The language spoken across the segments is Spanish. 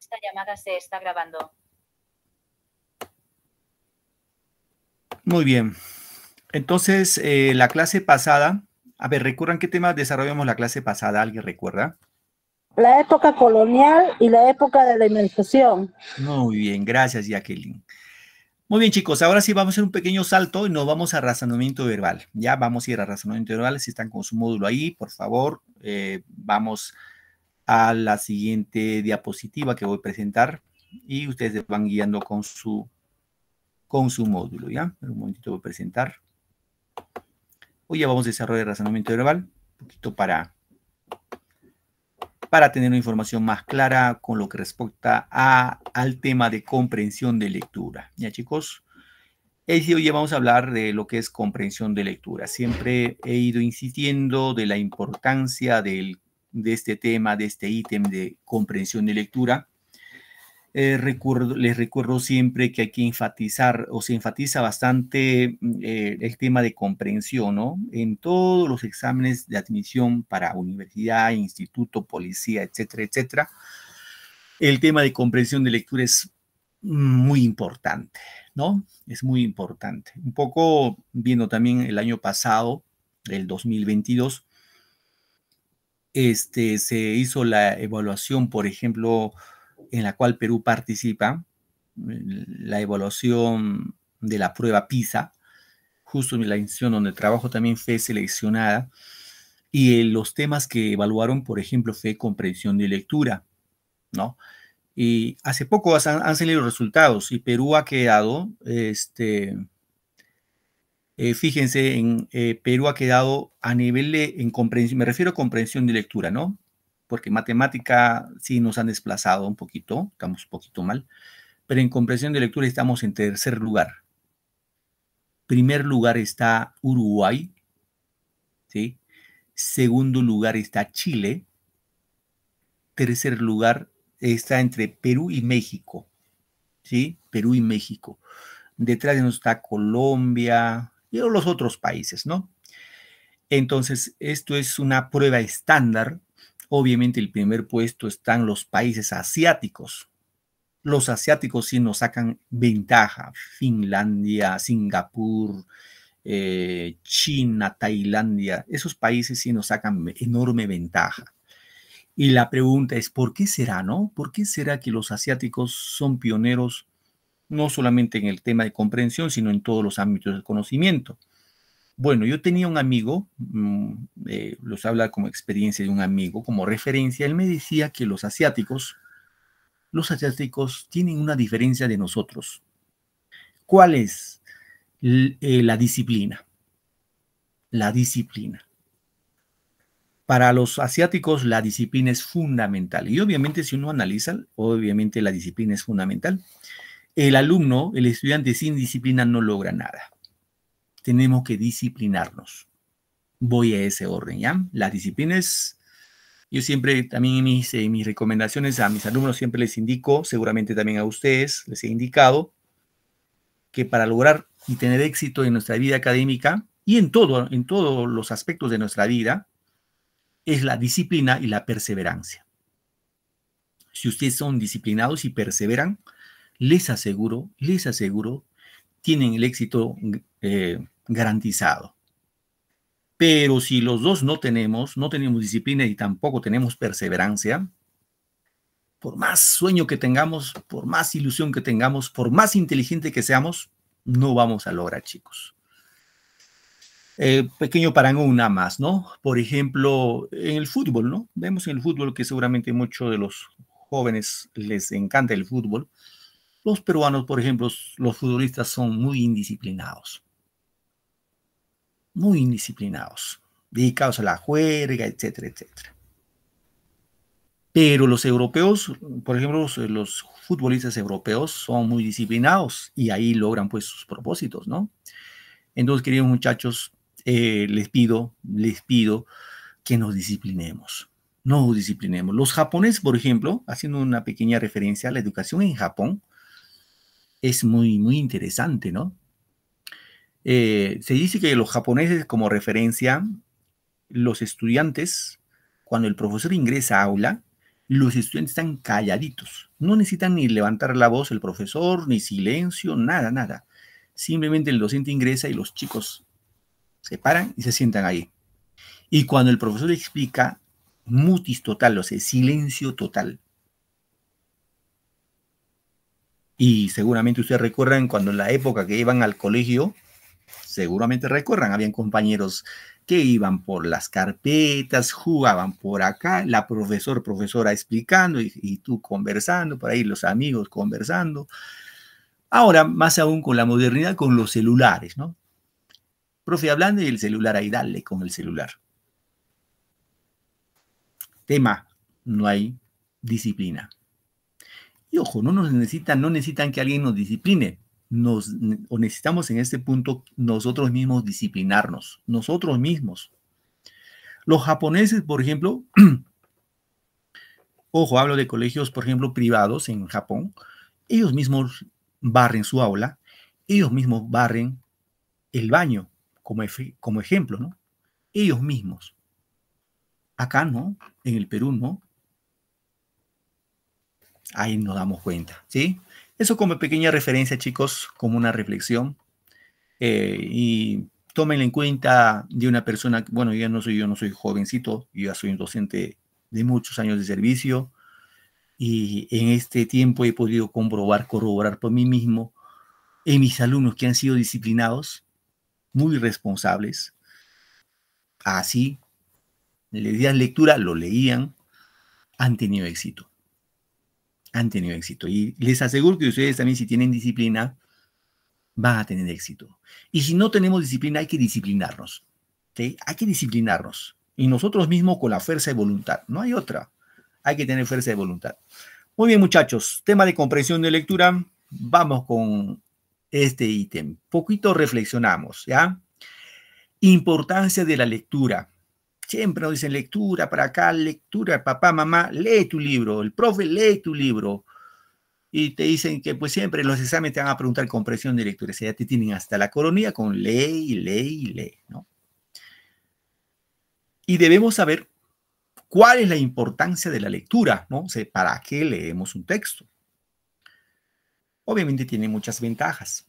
Esta llamada se está grabando. Muy bien. Entonces, la clase pasada, a ver, ¿recuerdan qué tema desarrollamos la clase pasada? ¿Alguien recuerda? La época colonial y la época de la inmigración. Muy bien, gracias, Jacqueline. Muy bien, chicos, ahora sí vamos a hacer un pequeño salto y nos vamos a razonamiento verbal. Ya vamos a ir a razonamiento verbal. Si están con su módulo ahí, por favor, vamos a la siguiente diapositiva que voy a presentar y ustedes se van guiando con su módulo, ¿ya? Un momentito voy a presentar. Hoy ya vamos a desarrollar razonamiento verbal, un poquito para tener una información más clara con lo que respecta al tema de comprensión de lectura. ¿Ya, chicos? Hoy ya vamos a hablar de lo que es comprensión de lectura. Siempre he ido insistiendo de la importancia de este tema, de este ítem de comprensión de lectura. Les recuerdo siempre que hay que enfatizar, o se enfatiza bastante el tema de comprensión, ¿no? En todos los exámenes de admisión para universidad, instituto, policía, etcétera, etcétera, el tema de comprensión de lectura es muy importante, ¿no? Es muy importante. Un poco viendo también el año pasado, el 2022, se hizo la evaluación, por ejemplo, en la cual Perú participa, la evaluación de la prueba PISA, justo en la institución donde trabajo también fue seleccionada, y los temas que evaluaron, por ejemplo, fue comprensión de lectura, ¿no? Y hace poco han salido los resultados y Perú ha quedado, fíjense, Perú ha quedado a nivel en comprensión, me refiero a comprensión de lectura, ¿no? Porque matemática sí nos han desplazado un poquito, estamos un poquito mal, pero en comprensión de lectura estamos en tercer lugar. Primer lugar está Uruguay, ¿sí? Segundo lugar está Chile. Tercer lugar está entre Perú y México, ¿sí? Perú y México. Detrás de nosotros está Colombia y los otros países, ¿no? Entonces, esto es una prueba estándar. Obviamente, el primer puesto están los países asiáticos. Los asiáticos sí nos sacan ventaja. Finlandia, Singapur, China, Tailandia, esos países sí nos sacan enorme ventaja. Y la pregunta es, ¿por qué será, no? ¿Por qué será que los asiáticos son pioneros no solamente en el tema de comprensión, sino en todos los ámbitos del conocimiento? Bueno, yo tenía un amigo, los habla como experiencia de un amigo, como referencia, él me decía que los asiáticos tienen una diferencia de nosotros. ¿Cuál es? La disciplina. La disciplina. Para los asiáticos la disciplina es fundamental y obviamente si uno analiza, obviamente la disciplina es fundamental. El alumno, el estudiante sin disciplina no logra nada. Tenemos que disciplinarnos. Voy a ese orden, ¿ya? La disciplina es, yo siempre también en mis recomendaciones a mis alumnos siempre les indico, seguramente también a ustedes les he indicado, que para lograr y tener éxito en nuestra vida académica y en todos los aspectos de nuestra vida, es la disciplina y la perseverancia. Si ustedes son disciplinados y perseveran, les aseguro, tienen el éxito garantizado. Pero si los dos no tenemos disciplina y tampoco tenemos perseverancia, por más sueño que tengamos, por más ilusión que tengamos, por más inteligente que seamos, no vamos a lograr, chicos. Pequeño parangón nada más, ¿no? Por ejemplo, en el fútbol, ¿no? Vemos en el fútbol que seguramente muchos de los jóvenes les encanta el fútbol. Los peruanos, por ejemplo, los futbolistas son muy indisciplinados, dedicados a la juerga, etcétera, etcétera. Pero los europeos, por ejemplo, los futbolistas europeos son muy disciplinados y ahí logran pues sus propósitos, ¿no? Entonces, queridos muchachos, les pido que nos disciplinemos. Los japoneses, por ejemplo, haciendo una pequeña referencia, la educación en Japón es muy, muy interesante, ¿no? Se dice que los japoneses, como referencia, los estudiantes, cuando el profesor ingresa a aula, los estudiantes están calladitos. No necesitan ni levantar la voz el profesor, ni silencio, nada, nada. Simplemente el docente ingresa y los chicos se paran y se sientan ahí. Y cuando el profesor explica, mutis total, o sea, silencio total. Y seguramente ustedes recuerdan cuando en la época que iban al colegio, seguramente recuerdan, habían compañeros que iban por las carpetas, jugaban por acá, la profesora explicando y tú conversando, por ahí los amigos conversando. Ahora, más aún con la modernidad, con los celulares, ¿no? Profe hablando y el celular ahí, dale con el celular. Tema, no hay disciplina. Y ojo, no necesitan que alguien nos discipline. O necesitamos en este punto nosotros mismos disciplinarnos, nosotros mismos. Los japoneses, por ejemplo, ojo, hablo de colegios, por ejemplo, privados en Japón, ellos mismos barren su aula, ellos mismos barren el baño, como ejemplo, ¿no? Ellos mismos. Acá no, en el Perú no. Ahí nos damos cuenta, ¿sí? Eso como pequeña referencia, chicos, como una reflexión. Y tómenlo en cuenta de una persona, bueno, yo no soy jovencito, yo ya soy un docente de muchos años de servicio y en este tiempo he podido corroborar por mí mismo en mis alumnos que han sido disciplinados, muy responsables, así, les días lectura, lo leían, han tenido éxito. Han tenido éxito. Y les aseguro que ustedes también, si tienen disciplina, van a tener éxito. Y si no tenemos disciplina, hay que disciplinarnos. ¿Sí? Hay que disciplinarnos. Y nosotros mismos con la fuerza de voluntad. No hay otra. Hay que tener fuerza de voluntad. Muy bien, muchachos. Tema de comprensión de lectura. Vamos con este ítem. Poquito reflexionamos, ¿ya? Importancia de la lectura. Siempre nos dicen lectura para acá, lectura, papá, mamá, lee tu libro. El profe lee tu libro. Y te dicen que pues siempre en los exámenes te van a preguntar comprensión de lectura. O sea, ya te tienen hasta la coronilla con lee y lee y lee, ¿no? Y debemos saber cuál es la importancia de la lectura, ¿no? O sea, ¿para qué leemos un texto? Obviamente tiene muchas ventajas.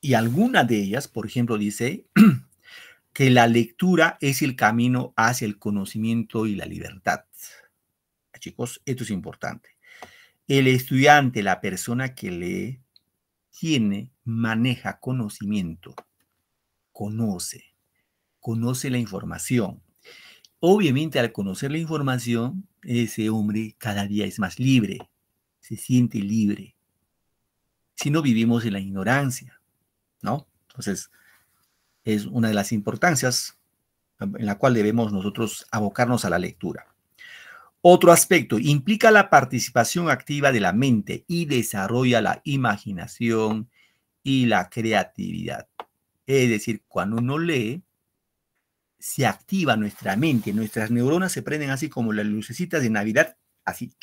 Y alguna de ellas, por ejemplo, dice que la lectura es el camino hacia el conocimiento y la libertad. Chicos, esto es importante. El estudiante, la persona que lee, maneja conocimiento, conoce la información. Obviamente, al conocer la información, ese hombre cada día es más libre, se siente libre. Si no, vivimos en la ignorancia, ¿no? Entonces, es una de las importancias en la cual debemos nosotros abocarnos a la lectura. Otro aspecto, implica la participación activa de la mente y desarrolla la imaginación y la creatividad. Es decir, cuando uno lee, se activa nuestra mente, nuestras neuronas se prenden así como las lucecitas de Navidad, así.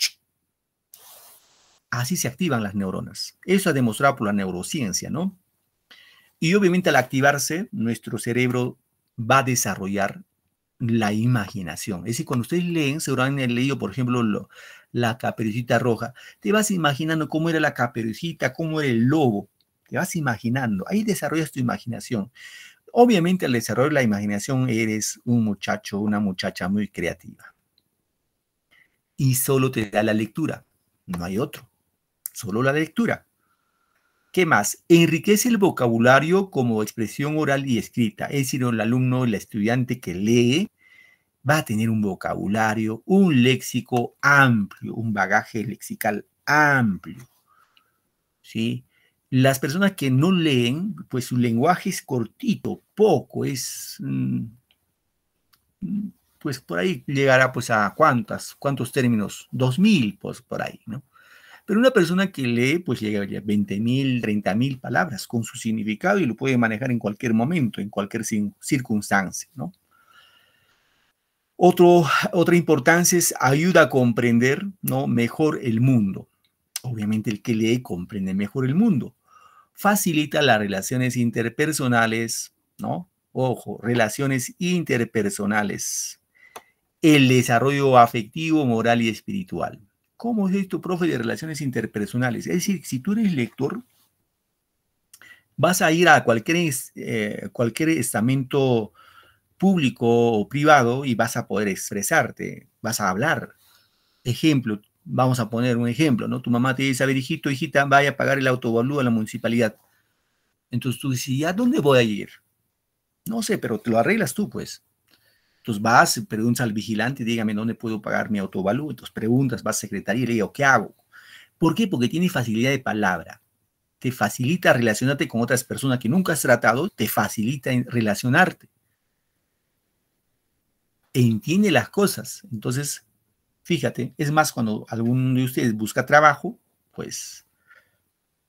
Así se activan las neuronas. Eso ha demostrado por la neurociencia, ¿no? Y obviamente al activarse, nuestro cerebro va a desarrollar la imaginación. Es decir, cuando ustedes leen, seguramente han leído, por ejemplo, la Caperucita Roja, te vas imaginando cómo era la Caperucita, cómo era el lobo, te vas imaginando, ahí desarrollas tu imaginación. Obviamente al desarrollar la imaginación eres un muchacho, una muchacha muy creativa. Y solo te da la lectura, no hay otro, solo la lectura. ¿Qué más? Enriquece el vocabulario como expresión oral y escrita. Es decir, el alumno, el estudiante que lee, va a tener un vocabulario, un léxico amplio, un bagaje lexical amplio. ¿Sí? Las personas que no leen, pues su lenguaje es cortito, poco, es, pues por ahí llegará pues a ¿cuántos términos? 2000, pues por ahí, ¿no? Pero una persona que lee, pues llega a 20.000, 30.000 palabras con su significado y lo puede manejar en cualquier momento, en cualquier circunstancia, ¿no? Otra importancia es ayuda a comprender, ¿no?, mejor el mundo. Obviamente el que lee comprende mejor el mundo. Facilita las relaciones interpersonales, ¿no? Ojo, relaciones interpersonales. el desarrollo afectivo, moral y espiritual. ¿Cómo es esto, profe, de relaciones interpersonales? Es decir, si tú eres lector, vas a ir a cualquier estamento público o privado y vas a poder expresarte, vas a hablar. Ejemplo, vamos a poner un ejemplo, ¿no? Tu mamá te dice, a ver, hijito, hijita, vaya a pagar el autovalúo a la municipalidad. Entonces tú dices, ¿y a dónde voy a ir? No sé, pero te lo arreglas tú, pues. Entonces vas, preguntas al vigilante, dígame dónde puedo pagar mi autovalúo. Entonces preguntas, vas a secretaría y le digo, ¿qué hago? ¿Por qué? Porque tiene facilidad de palabra. Te facilita relacionarte con otras personas que nunca has tratado, te facilita relacionarte. Entiende las cosas. Entonces, fíjate, es más, cuando alguno de ustedes busca trabajo, pues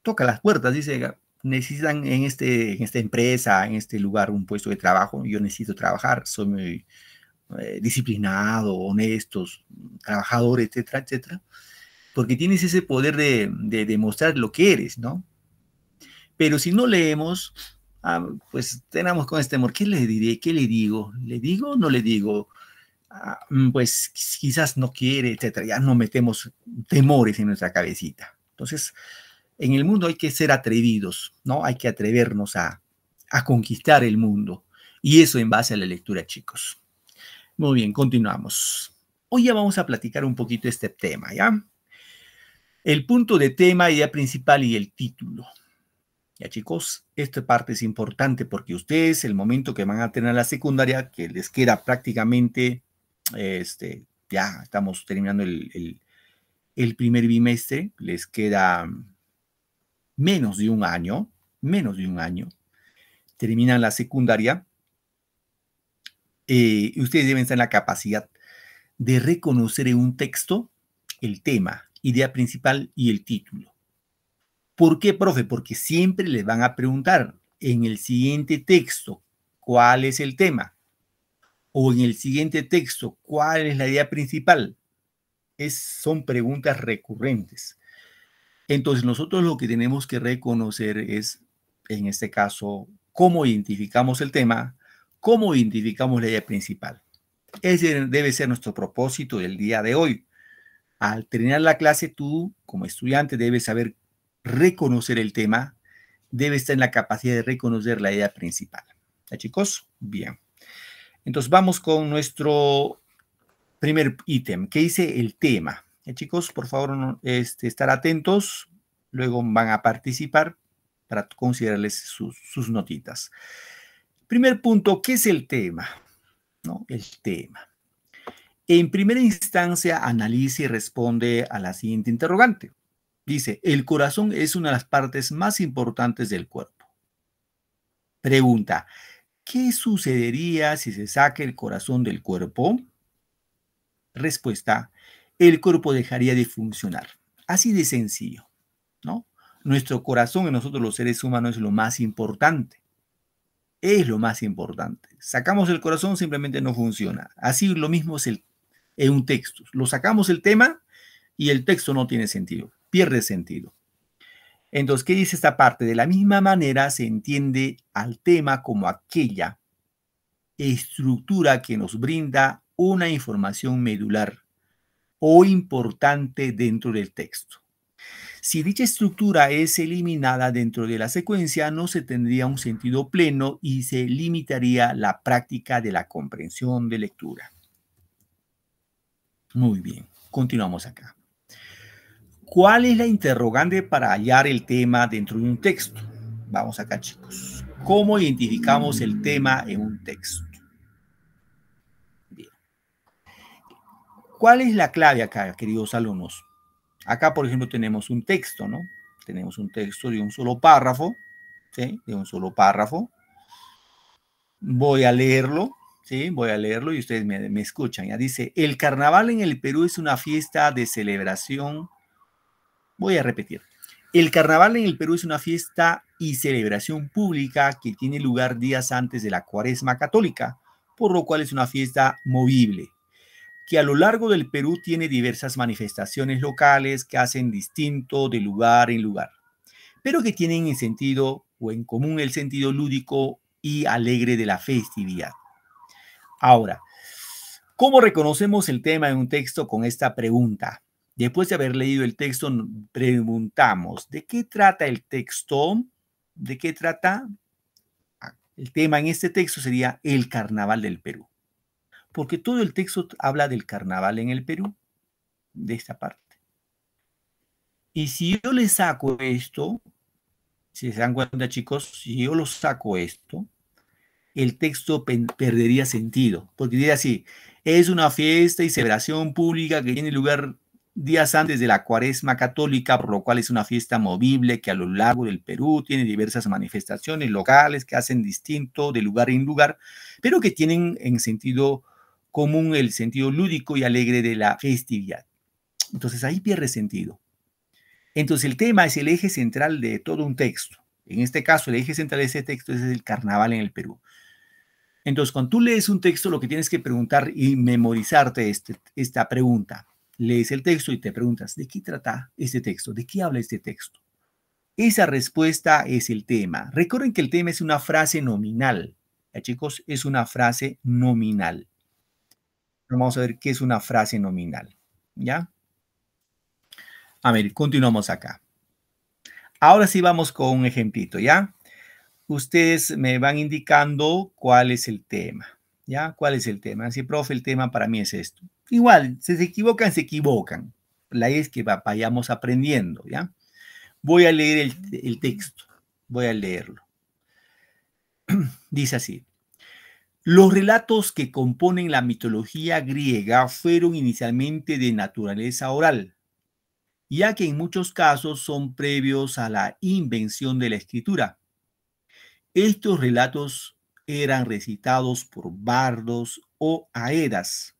toca las puertas, dice, necesitan en esta empresa, en este lugar, un puesto de trabajo, yo necesito trabajar, soy muy disciplinado, honestos, trabajador, etcétera, etcétera, porque tienes ese poder de demostrar lo que eres, ¿no? Pero si no leemos, pues tenemos con este temor, ¿qué le diré? ¿Qué le digo? ¿Le digo o no le digo? Pues quizás no quiere, etcétera. Ya no metemos temores en nuestra cabecita. Entonces, en el mundo hay que ser atrevidos, ¿no? Hay que atrevernos a conquistar el mundo. Y eso en base a la lectura, chicos. Muy bien, continuamos. Hoy ya vamos a platicar un poquito de este tema, ¿ya? El punto de tema, idea principal y el título. Ya, chicos, esta parte es importante porque ustedes, el momento que van a tener la secundaria, que les queda prácticamente, ya estamos terminando el primer bimestre, les queda menos de un año, terminan la secundaria, y ustedes deben estar en la capacidad de reconocer en un texto el tema, idea principal y el título. ¿Por qué, profe? Porque siempre les van a preguntar en el siguiente texto cuál es el tema o en el siguiente texto cuál es la idea principal. Son preguntas recurrentes. Entonces nosotros lo que tenemos que reconocer es, en este caso, cómo identificamos el tema, cómo identificamos la idea principal. Ese debe ser nuestro propósito del día de hoy. Al terminar la clase, tú, como estudiante, debes saber reconocer el tema, debes estar en la capacidad de reconocer la idea principal. ¿Ya, chicos? Bien. Entonces vamos con nuestro primer ítem, que dice el tema. ¿Ya, chicos? Por favor, estar atentos. Luego van a participar para considerarles sus notitas. Primer punto, ¿qué es el tema? ¿No? El tema. En primera instancia, analiza y responde a la siguiente interrogante. Dice, el corazón es una de las partes más importantes del cuerpo. Pregunta, ¿qué sucedería si se saca el corazón del cuerpo? Respuesta, el cuerpo dejaría de funcionar. Así de sencillo, ¿no? Nuestro corazón en nosotros los seres humanos es lo más importante. Es lo más importante. Sacamos el corazón, simplemente no funciona. Así lo mismo es en un texto. Lo sacamos el tema y el texto no tiene sentido, pierde sentido. Entonces, ¿qué dice esta parte? De la misma manera se entiende al tema como aquella estructura que nos brinda una información medular o importante dentro del texto. Si dicha estructura es eliminada dentro de la secuencia, no se tendría un sentido pleno y se limitaría la práctica de la comprensión de lectura. Muy bien, continuamos acá. ¿Cuál es la interrogante para hallar el tema dentro de un texto? Vamos acá, chicos. ¿Cómo identificamos el tema en un texto? Bien. ¿Cuál es la clave acá, queridos alumnos? Acá, por ejemplo, tenemos un texto, ¿no? Tenemos un texto de un solo párrafo, ¿sí? De un solo párrafo. Voy a leerlo, ¿sí? Voy a leerlo y ustedes me escuchan. Ya dice, el carnaval en el Perú es una fiesta de celebración. Voy a repetir. El carnaval en el Perú es una fiesta y celebración pública que tiene lugar días antes de la Cuaresma católica, por lo cual es una fiesta movible, que a lo largo del Perú tiene diversas manifestaciones locales que hacen distinto de lugar en lugar, pero que tienen en sentido o en común el sentido lúdico y alegre de la festividad. Ahora, ¿Cómo reconocemos el tema en un texto con esta pregunta? Después de haber leído el texto, preguntamos, ¿de qué trata el texto? ¿De qué trata? El tema en este texto sería el Carnaval del Perú, porque todo el texto habla del carnaval en el Perú, de esta parte. Y si yo le saco esto, si se dan cuenta, chicos, si yo lo saco esto, el texto perdería sentido, porque diría así, es una fiesta y celebración pública que tiene lugar días antes de la Cuaresma católica, por lo cual es una fiesta movible que a lo largo del Perú tiene diversas manifestaciones locales que hacen distinto de lugar en lugar, pero que tienen en sentido común el sentido lúdico y alegre de la festividad. Entonces ahí pierde sentido. Entonces el tema es el eje central de todo un texto. En este caso, el eje central de ese texto es el carnaval en el Perú. Entonces, cuando tú lees un texto, lo que tienes que preguntar y memorizarte esta pregunta. Lees el texto y te preguntas, ¿de qué trata este texto? ¿De qué habla este texto? Esa respuesta es el tema. Recuerden que el tema es una frase nominal. ¿Ya, chicos? Es una frase nominal. Vamos a ver qué es una frase nominal. ¿Ya? A ver, continuamos acá. Ahora sí vamos con un ejemplito, ¿ya? Ustedes me van indicando cuál es el tema, ¿ya? ¿Cuál es el tema? Si, profe, el tema para mí es esto. Igual, si se equivocan, se equivocan. La idea es que vayamos aprendiendo, ¿ya? Voy a leer el texto. Voy a leerlo. Dice así. Los relatos que componen la mitología griega fueron inicialmente de naturaleza oral, ya que en muchos casos son previos a la invención de la escritura. Estos relatos eran recitados por bardos o aedas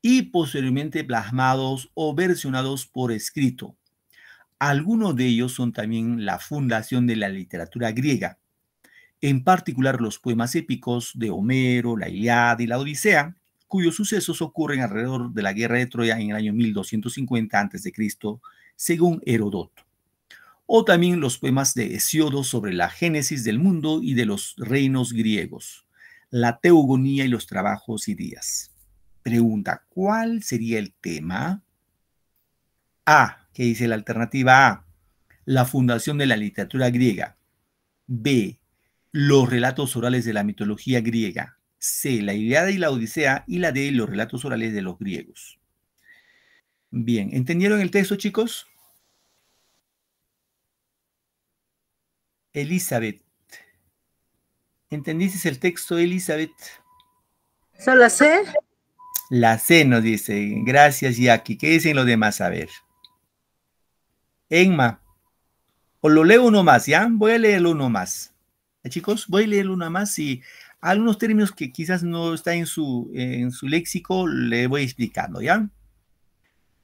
y posteriormente plasmados o versionados por escrito. Algunos de ellos son también la fundación de la literatura griega, en particular los poemas épicos de Homero, la Ilíada y la Odisea, cuyos sucesos ocurren alrededor de la guerra de Troya en el año 1250 a.C., según Heródoto. O también los poemas de Hesíodo sobre la génesis del mundo y de los reinos griegos, la teogonía y los trabajos y días. Pregunta, ¿cuál sería el tema? A, ¿qué dice la alternativa A? La fundación de la literatura griega. B, los relatos orales de la mitología griega. C, la Ilíada y la Odisea. Y la D, los relatos orales de los griegos. Bien, ¿entendieron el texto, chicos? Elizabeth. ¿Entendiste el texto, Elizabeth? ¿Solo sé? La C nos dice. Gracias, Jackie. ¿Qué dicen los demás? A ver. Enma. O lo leo uno más, ¿ya? Voy a leerlo uno más. Chicos, voy a leerlo uno más y algunos términos que quizás no están en su léxico, le voy explicando, ¿ya?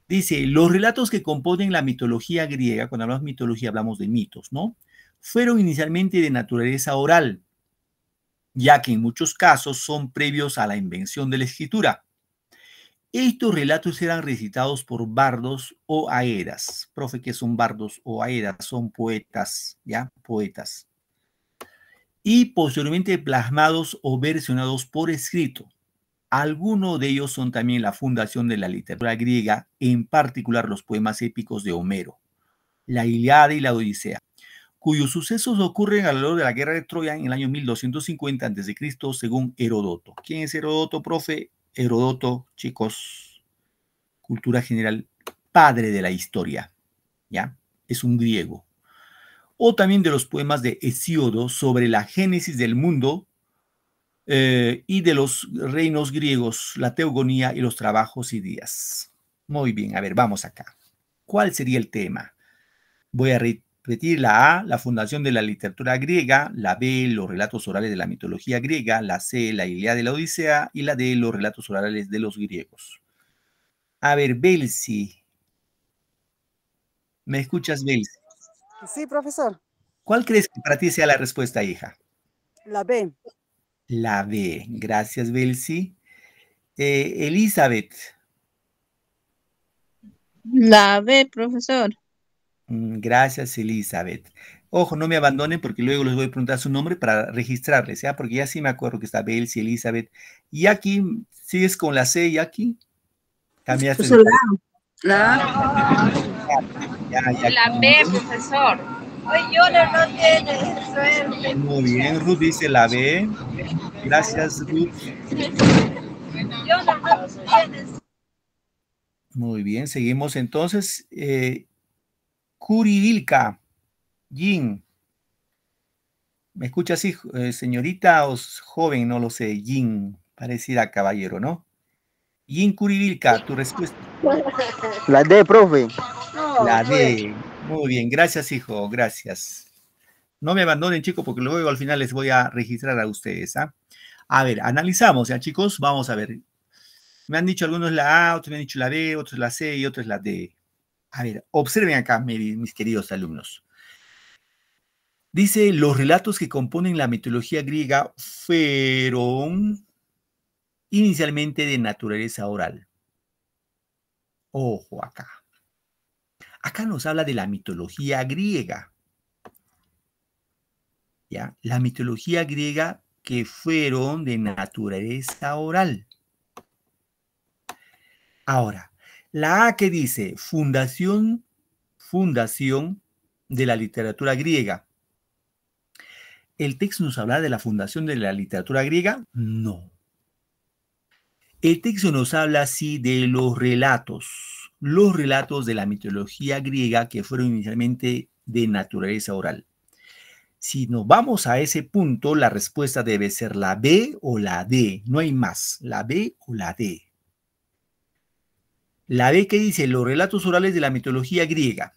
Dice, los relatos que componen la mitología griega, cuando hablamos de mitología hablamos de mitos, ¿no? Fueron inicialmente de naturaleza oral, ya que en muchos casos son previos a la invención de la escritura. Estos relatos eran recitados por bardos o aedas. Profe, ¿qué son bardos o aedas? Son poetas, ¿ya? Poetas. Y posteriormente plasmados o versionados por escrito. Algunos de ellos son también la fundación de la literatura griega, en particular los poemas épicos de Homero, la Ilíada y la Odisea, cuyos sucesos ocurren alrededor de la guerra de Troya en el año 1250 a.C., según Heródoto. ¿Quién es Heródoto, profe? Heródoto, chicos, cultura general, padre de la historia, ¿ya? Es un griego. O también de los poemas de Hesíodo sobre la génesis del mundo y de los reinos griegos, la teogonía y los trabajos y días. Muy bien, a ver, vamos acá. ¿Cuál sería el tema? Voy a repetir la A, la fundación de la literatura griega, la B, los relatos orales de la mitología griega, la C, la Ilíada y la Odisea, y la D, los relatos orales de los griegos. A ver, Belsi. ¿Me escuchas, Belsi? Sí, profesor. ¿Cuál crees que para ti sea la respuesta, hija? La B. La B. Gracias, Belsi. Elizabeth. La B, profesor. Gracias, Elizabeth. Ojo, no me abandonen porque luego les voy a preguntar su nombre para registrarles, ¿ya? Porque ya sí me acuerdo que está Belsi, Elizabeth. Jackie, ¿sigues con la C, Jackie? Cambiaste de país. Ya, La Jackie. B, profesor. Ay, Yona no tiene suerte. Muy bien, Ruth dice la B. Gracias, Ruth. Yona no tiene suerte. Muy bien, seguimos entonces. Curivilca, Jin. ¿Me escucha así, señorita o joven? No lo sé. Jin, parecida caballero, ¿no? Jin Curivilca, tu respuesta. La D, profe. La D. Muy bien, gracias, hijo, gracias. No me abandonen, chicos, porque luego al final les voy a registrar a ustedes. ¿Ah? A ver, analizamos, ya, chicos. Vamos a ver. Me han dicho algunos la A, otros me han dicho la B, otros la C y otros la D. A ver, observen acá, mis queridos alumnos. Dice, los relatos que componen la mitología griega fueron inicialmente de naturaleza oral. Ojo acá. Acá nos habla de la mitología griega. ¿Ya? La mitología griega que fueron de naturaleza oral. Ahora, la A que dice fundación de la literatura griega. ¿El texto nos habla de la fundación de la literatura griega? No. El texto nos habla, sí, de los relatos de la mitología griega que fueron inicialmente de naturaleza oral. Si nos vamos a ese punto, la respuesta debe ser la B o la D, no hay más, la B o la D. La B que dice los relatos orales de la mitología griega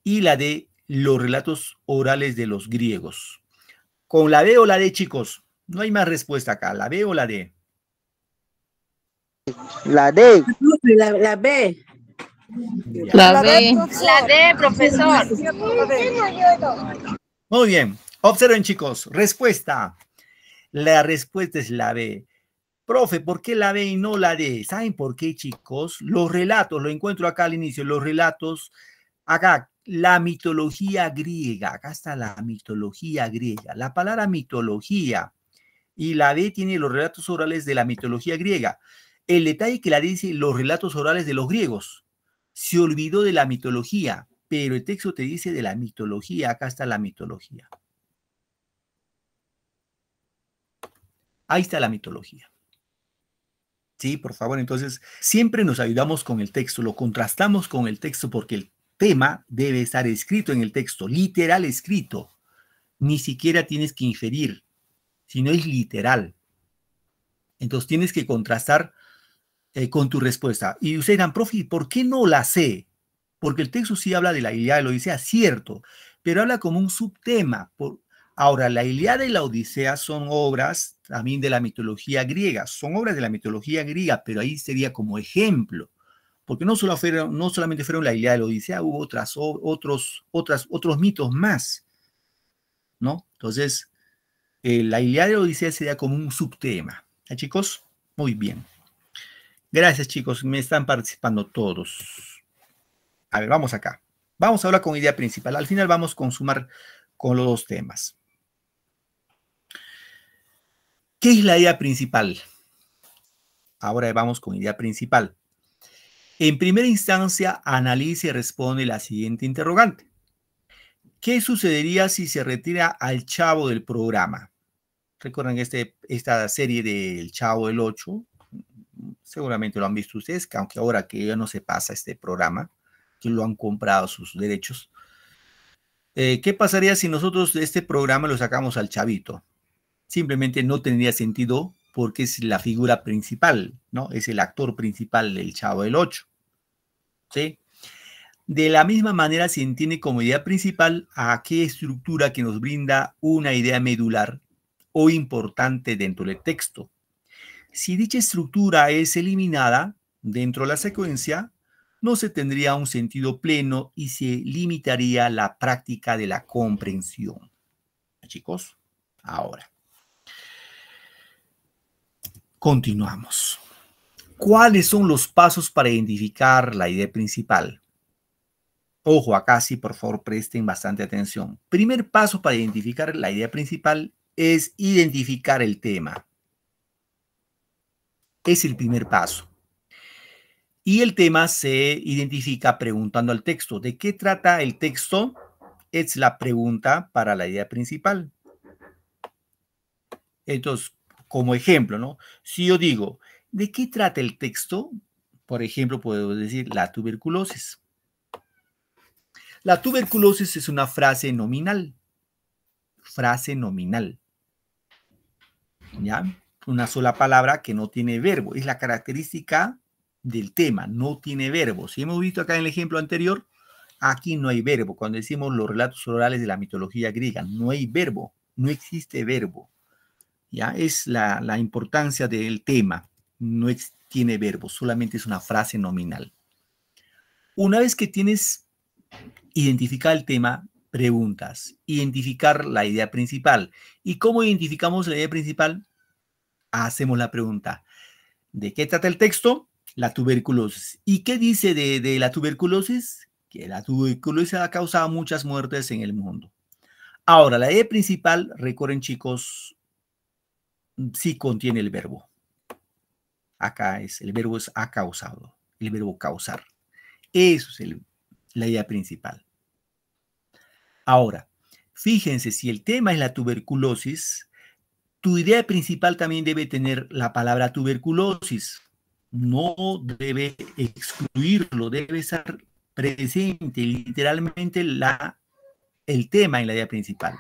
y la D, los relatos orales de los griegos. Con la B o la D, chicos, no hay más respuesta acá, la B o la D. La D. La B. Ya. La B. profesor. La D, profesor. La B. Muy bien, observen, chicos, respuesta. La respuesta es la B. Profe, ¿por qué la B y no la D? ¿Saben por qué, chicos? Los relatos, lo encuentro acá al inicio, los relatos, acá, la mitología griega, acá está la mitología griega. La palabra mitología y la D tiene los relatos orales de la mitología griega. El detalle que la D dice los relatos orales de los griegos. Se olvidó de la mitología, pero el texto te dice de la mitología, acá está la mitología. Ahí está la mitología. Sí, por favor, entonces siempre nos ayudamos con el texto, lo contrastamos con el texto porque el tema debe estar escrito en el texto, literal escrito. Ni siquiera tienes que inferir, sino es literal. Entonces tienes que contrastar con tu respuesta. Y ustedes dirán, profe, ¿por qué no la sé? Porque el texto sí habla de la Ilíada y la Odisea, cierto, pero habla como un subtema. Ahora, la Ilíada y la Odisea son obras también de la mitología griega, son obras de la mitología griega, pero ahí sería como ejemplo, porque no solamente fueron la Ilíada y la Odisea, hubo otros mitos más, ¿no? Entonces, la Ilíada y la Odisea sería como un subtema. ¿Ya, chicos? Muy bien. Gracias, chicos, me están participando todos. A ver, vamos acá. Vamos ahora con idea principal. Al final vamos a consumar con los dos temas. ¿Qué es la idea principal? Ahora vamos con idea principal. En primera instancia, analiza y responde la siguiente interrogante. ¿Qué sucedería si se retira al Chavo del programa? ¿Recuerdan esta serie del Chavo del 8? Seguramente lo han visto ustedes, que aunque ahora que ya no se pasa este programa, que lo han comprado sus derechos. ¿Qué pasaría si nosotros de este programa lo sacamos al Chavito? Simplemente no tendría sentido porque es la figura principal, ¿no? Es el actor principal del Chavo del 8. ¿Sí? De la misma manera se entiende como idea principal a aquella estructura que nos brinda una idea medular o importante dentro del texto. Si dicha estructura es eliminada dentro de la secuencia, no se tendría un sentido pleno y se limitaría la práctica de la comprensión. Chicos, ahora. Continuamos. ¿Cuáles son los pasos para identificar la idea principal? Ojo, acá sí, por favor, presten bastante atención. Primer paso para identificar la idea principal es identificar el tema. Es el primer paso. Y el tema se identifica preguntando al texto. ¿De qué trata el texto? Es la pregunta para la idea principal. Entonces, como ejemplo, ¿no? Si yo digo, ¿de qué trata el texto? Por ejemplo, puedo decir la tuberculosis. La tuberculosis es una frase nominal. Frase nominal. ¿Ya? Una sola palabra que no tiene verbo. Es la característica del tema, no tiene verbo. Si hemos visto acá en el ejemplo anterior, aquí no hay verbo. Cuando decimos los relatos orales de la mitología griega, no hay verbo, no existe verbo. ¿Ya? Es la importancia del tema, no tiene verbo, solamente es una frase nominal. Una vez que tienes identificado el tema, preguntas, identificar la idea principal. ¿Y cómo identificamos la idea principal? Hacemos la pregunta, ¿de qué trata el texto? La tuberculosis. ¿Y qué dice de la tuberculosis? Que la tuberculosis ha causado muchas muertes en el mundo. Ahora, la idea principal, recuerden chicos, sí contiene el verbo. Acá el verbo es ha causado, el verbo causar. Eso es la idea principal. Ahora, fíjense, si el tema es la tuberculosis, tu idea principal también debe tener la palabra tuberculosis. No debe excluirlo, debe estar presente literalmente el tema en la idea principal.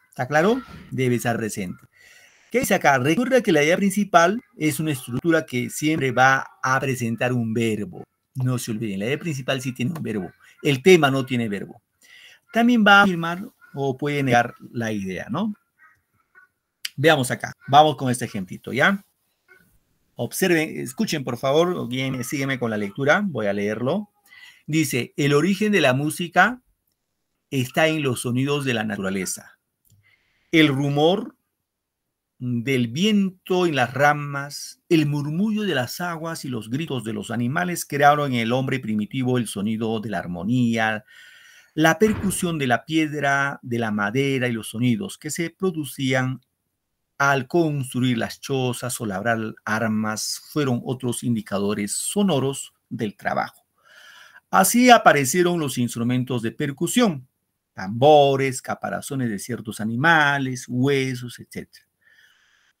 ¿Está claro? Debe estar presente. ¿Qué dice acá? Recuerda que la idea principal es una estructura que siempre va a presentar un verbo. No se olviden, la idea principal sí tiene un verbo. El tema no tiene verbo. También va a afirmar o puede negar la idea, ¿no? Veamos acá. Vamos con este ejemplito, ¿ya? Observen, escuchen por favor, bien, sígueme con la lectura, voy a leerlo. Dice, el origen de la música está en los sonidos de la naturaleza. El rumor del viento en las ramas, el murmullo de las aguas y los gritos de los animales crearon en el hombre primitivo el sonido de la armonía, la percusión de la piedra, de la madera y los sonidos que se producían al construir las chozas o labrar armas fueron otros indicadores sonoros del trabajo. Así aparecieron los instrumentos de percusión, tambores, caparazones de ciertos animales, huesos, etc.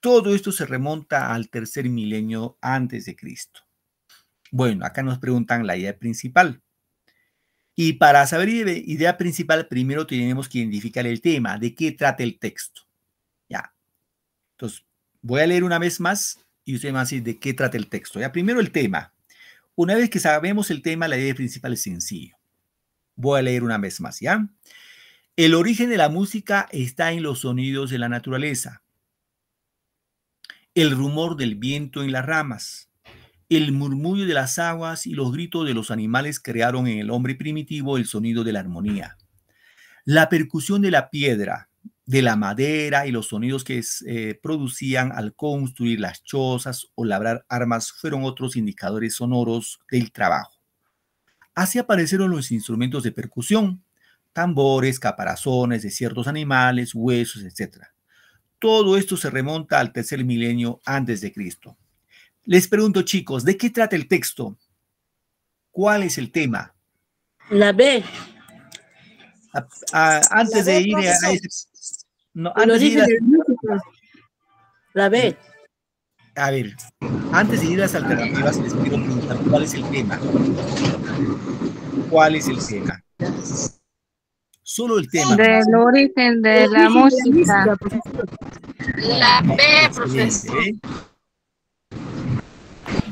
Todo esto se remonta al tercer milenio antes de Cristo. Bueno, acá nos preguntan la idea principal. Y para saber idea principal, primero tenemos que identificar el tema, de qué trata el texto. Ya. Entonces, voy a leer una vez más y usted me va a decir de qué trata el texto. Ya, primero el tema. Una vez que sabemos el tema, la idea principal es sencillo. Voy a leer una vez más, ¿ya? El origen de la música está en los sonidos de la naturaleza. El rumor del viento en las ramas. El murmullo de las aguas y los gritos de los animales crearon en el hombre primitivo el sonido de la armonía. La percusión de la piedra, de la madera y los sonidos que producían al construir las chozas o labrar armas fueron otros indicadores sonoros del trabajo. Así aparecieron los instrumentos de percusión, tambores, caparazones de ciertos animales, huesos, etc. Todo esto se remonta al tercer milenio antes de Cristo. Les pregunto, chicos, ¿de qué trata el texto? ¿Cuál es el tema? La B. Antes La de B, ir a profesor. ese... No, El antes de ir origen de la música. La B. a ver, antes de ir a las alternativas, les quiero preguntar cuál es el tema. ¿Cuál es el tema? Solo el tema. Del origen de El la origen de música. profesor. La B, Excelente, profesor. ¿eh?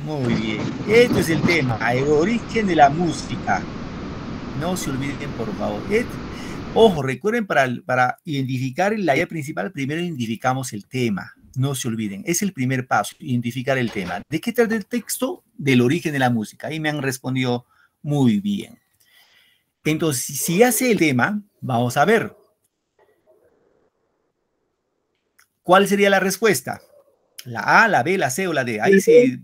Muy bien. Este es el tema, el origen de la música. No se olviden, por favor. Ojo, recuerden, para identificar la idea principal, primero identificamos el tema. No se olviden. Es el primer paso, identificar el tema. ¿De qué trata el texto? Del origen de la música. Ahí me han respondido muy bien. Entonces, si hace el tema, vamos a ver. ¿Cuál sería la respuesta? ¿La A, la B, la C o la D? Ahí sí.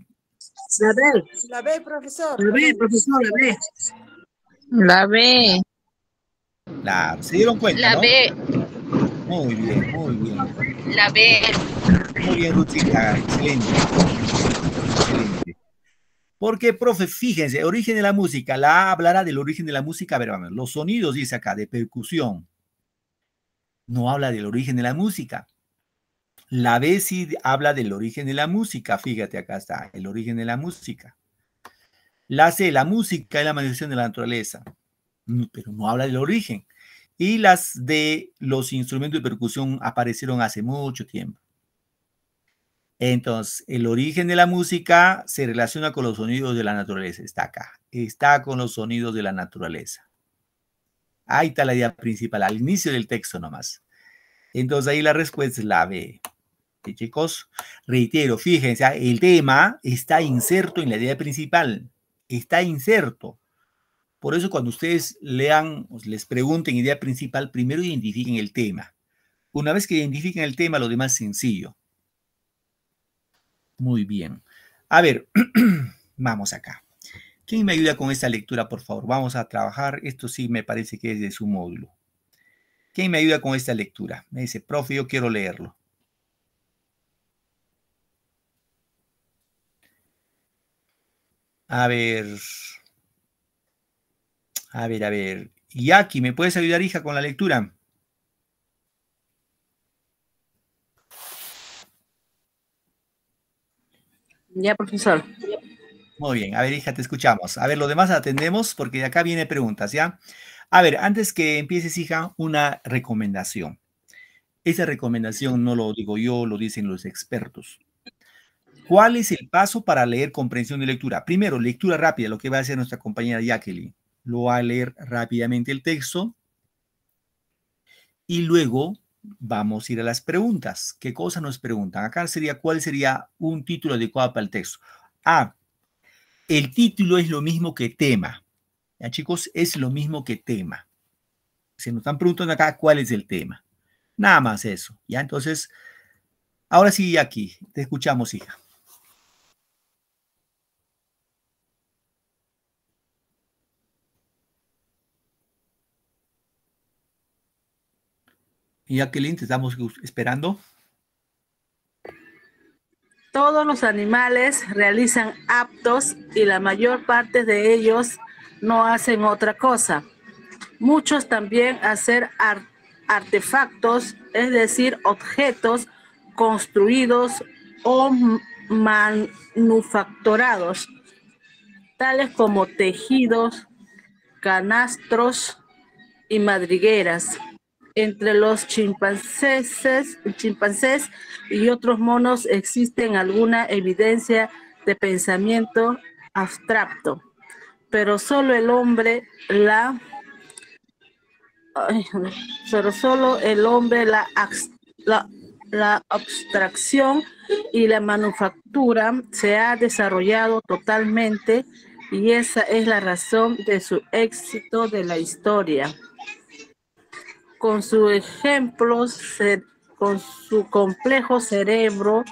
La B. La B, profesor. La B, profesor, la B. La B. Claro, se dieron cuenta, La ¿no? B. Muy bien, muy bien. La B. Muy bien, Ruthita, excelente. Excelente. Porque, profe, fíjense, origen de la música. La A hablará del origen de la música. A ver, vamos, los sonidos, dice acá, de percusión. No habla del origen de la música. La B sí habla del origen de la música. Fíjate, acá está, el origen de la música. La C, la música es la manifestación de la naturaleza. Pero no habla del origen. Y las de los instrumentos de percusión aparecieron hace mucho tiempo. Entonces, el origen de la música se relaciona con los sonidos de la naturaleza. Está acá. Está con los sonidos de la naturaleza. Ahí está la idea principal, al inicio del texto nomás. Entonces, ahí la respuesta es la B. ¿Sí, chicos? Reitero, fíjense, el tema está inserto en la idea principal. Está inserto. Por eso, cuando ustedes lean, les pregunten idea principal, primero identifiquen el tema. Una vez que identifiquen el tema, lo demás es sencillo. Muy bien. A ver, vamos acá. ¿Quién me ayuda con esta lectura, por favor? Vamos a trabajar. Esto sí me parece que es de su módulo. ¿Quién me ayuda con esta lectura? Me dice, profe, yo quiero leerlo. A ver. A ver, a ver. Yaki, ¿me puedes ayudar, hija, con la lectura? Ya, profesor. Muy bien. A ver, hija, te escuchamos. A ver, lo demás atendemos porque de acá viene preguntas, ¿ya? A ver, antes que empieces, hija, una recomendación. Esa recomendación no lo digo yo, lo dicen los expertos. ¿Cuál es el paso para leer comprensión de lectura? Primero, lectura rápida, lo que va a hacer nuestra compañera Jacqueline. Lo va a leer rápidamente el texto y luego vamos a ir a las preguntas. ¿Qué cosa nos preguntan? Acá sería, ¿cuál sería un título adecuado para el texto? Ah, el título es lo mismo que tema. ¿Ya, chicos? Es lo mismo que tema. Se nos están preguntando acá cuál es el tema. Nada más eso. ¿Ya? Entonces, ahora sí, aquí, te escuchamos, hija. Y Jacqueline, te estamos esperando. Todos los animales realizan actos y la mayor parte de ellos no hacen otra cosa. Muchos también hacen artefactos, es decir, objetos construidos o manufacturados, tales como tejidos, canastros y madrigueras. Entre los chimpancés y otros monos existen alguna evidencia de pensamiento abstracto, pero solo el hombre la abstracción y la manufactura se ha desarrollado totalmente y esa es la razón de su éxito de la historia. Con sus ejemplos, con su complejo cerebro,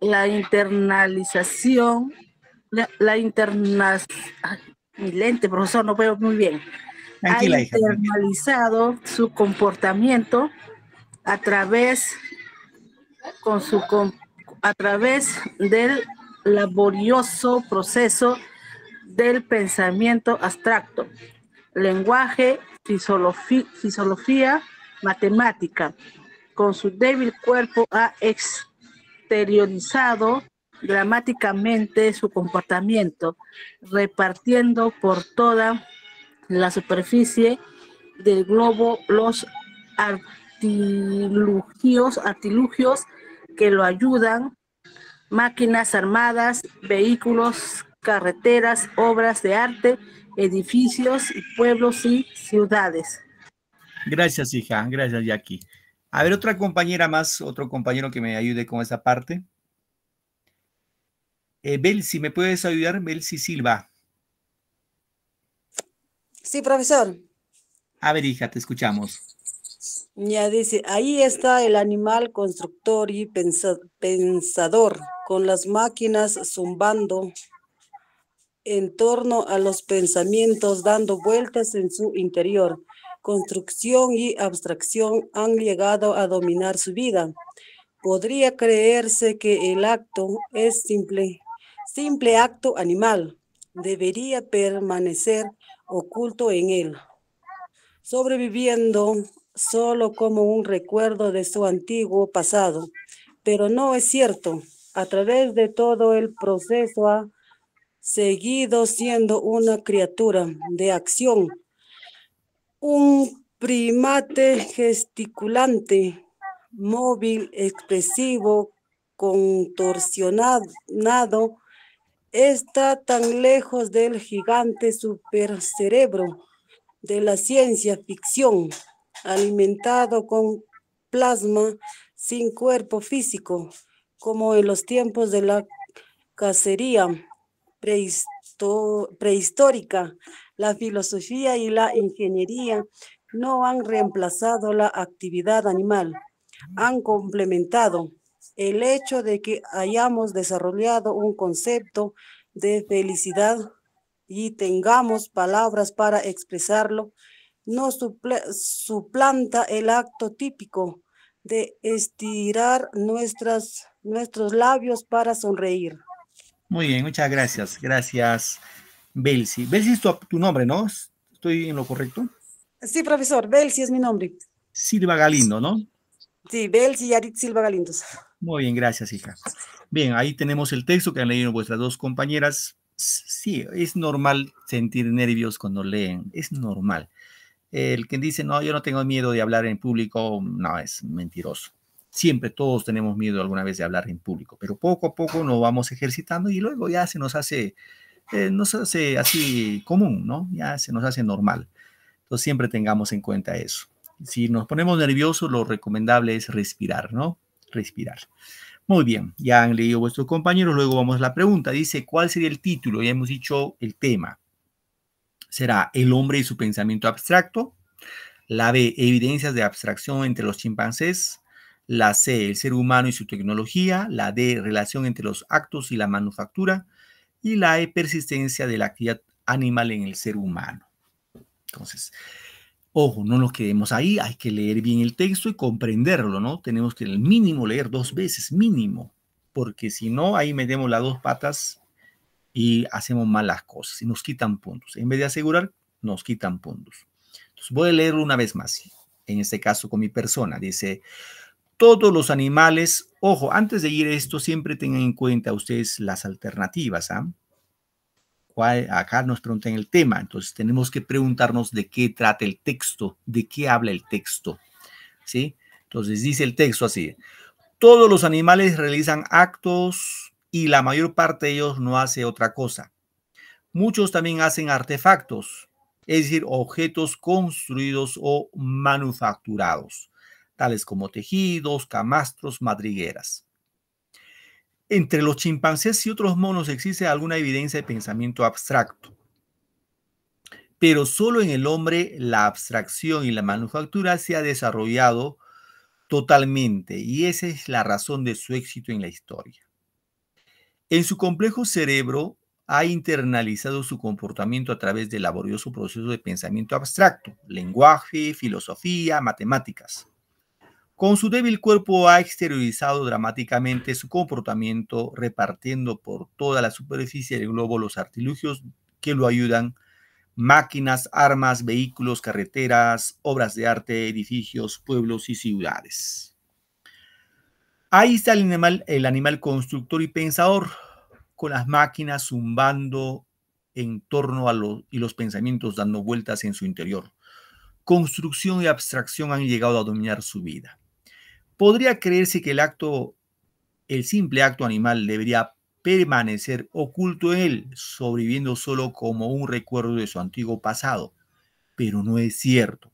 la internalización, mi lente, profesor, no veo muy bien. Tranquila, Ha hija. internalizado su comportamiento a través, a través del laborioso proceso del pensamiento abstracto, lenguaje, fisiología, matemática. Con su débil cuerpo ha exteriorizado dramáticamente su comportamiento, repartiendo por toda la superficie del globo los artilugios que lo ayudan, máquinas armadas, vehículos, carreteras, obras de arte, edificios, pueblos y ciudades. Gracias, hija. Gracias, Jackie. A ver, otra compañera más, otro compañero que me ayude con esa parte. Belsi, ¿me puedes ayudar? Belsi Silva. Sí, profesor. A ver, hija, te escuchamos. Ya dice, ahí está el animal constructor y pensador, con las máquinas zumbando en torno a los pensamientos dando vueltas en su interior. Construcción y abstracción han llegado a dominar su vida. Podría creerse que el acto es simple acto animal. Debería permanecer oculto en él, sobreviviendo solo como un recuerdo de su antiguo pasado. Pero no es cierto. A través de todo el proceso ha seguido siendo una criatura de acción, un primate gesticulante, móvil, expresivo, contorsionado. Está tan lejos del gigante supercerebro de la ciencia ficción, alimentado con plasma sin cuerpo físico, como en los tiempos de la cacería prehistórica. La filosofía y la ingeniería no han reemplazado la actividad animal, han complementado. El hecho de que hayamos desarrollado un concepto de felicidad y tengamos palabras para expresarlo, no suplanta el acto típico de estirar nuestros labios para sonreír. Muy bien, muchas gracias. Gracias, Belsi. Belsi es tu nombre, ¿no? ¿Estoy en lo correcto? Sí, profesor, Belsi es mi nombre. Silva Galindo, ¿no? Sí, Belsi Yarit Silva Galindos. Muy bien, gracias, hija. Bien, ahí tenemos el texto que han leído vuestras dos compañeras. Sí, es normal sentir nervios cuando leen, es normal. El que dice, no, yo no tengo miedo de hablar en público, no, es mentiroso. Siempre todos tenemos miedo alguna vez de hablar en público, pero poco a poco nos vamos ejercitando y luego ya se nos hace así común, ¿no? Ya se nos hace normal. Entonces siempre tengamos en cuenta eso. Si nos ponemos nerviosos, lo recomendable es respirar, ¿no? Respirar. Muy bien, ya han leído vuestros compañeros, luego vamos a la pregunta. Dice, ¿cuál sería el título? Ya hemos dicho el tema. Será El hombre y su pensamiento abstracto. La B, evidencias de abstracción entre los chimpancés. La C, el ser humano y su tecnología. La D, relación entre los actos y la manufactura. Y la E, persistencia de la actividad animal en el ser humano. Entonces, ojo, no nos quedemos ahí, hay que leer bien el texto y comprenderlo, ¿no? Tenemos que el mínimo leer 2 veces, mínimo, porque si no, ahí metemos las 2 patas y hacemos mal las cosas y nos quitan puntos. En vez de asegurar, nos quitan puntos. Entonces, voy a leerlo una vez más, en este caso con mi persona. Dice, todos los animales, ojo, antes de ir a esto, siempre tengan en cuenta ustedes las alternativas, ¿ah? Acá nos preguntan el tema, entonces tenemos que preguntarnos de qué trata el texto, de qué habla el texto, ¿sí? Entonces dice el texto así, todos los animales realizan actos y la mayor parte de ellos no hace otra cosa. Muchos también hacen artefactos, es decir, objetos construidos o manufacturados, tales como tejidos, camastros, madrigueras. Entre los chimpancés y otros monos existe alguna evidencia de pensamiento abstracto, pero solo en el hombre la abstracción y la manufactura se ha desarrollado totalmente y esa es la razón de su éxito en la historia. En su complejo cerebro ha internalizado su comportamiento a través del laborioso proceso de pensamiento abstracto, lenguaje, filosofía, matemáticas. Con su débil cuerpo ha exteriorizado dramáticamente su comportamiento, repartiendo por toda la superficie del globo los artilugios que lo ayudan, máquinas, armas, vehículos, carreteras, obras de arte, edificios, pueblos y ciudades. Ahí está el animal constructor y pensador, con las máquinas zumbando en torno a los pensamientos dando vueltas en su interior. Construcción y abstracción han llegado a dominar su vida. Podría creerse que el simple acto animal debería permanecer oculto en él, sobreviviendo solo como un recuerdo de su antiguo pasado, pero no es cierto.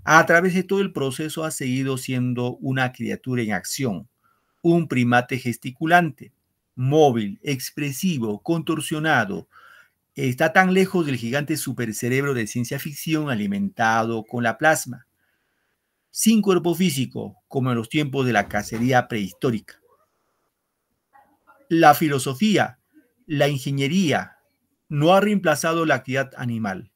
A través de todo el proceso ha seguido siendo una criatura en acción, un primate gesticulante, móvil, expresivo, contorsionado. Está tan lejos del gigante supercerebro de ciencia ficción alimentado con la plasma, sin cuerpo físico, como en los tiempos de la cacería prehistórica. La filosofía, la ingeniería no ha reemplazado la actividad animal.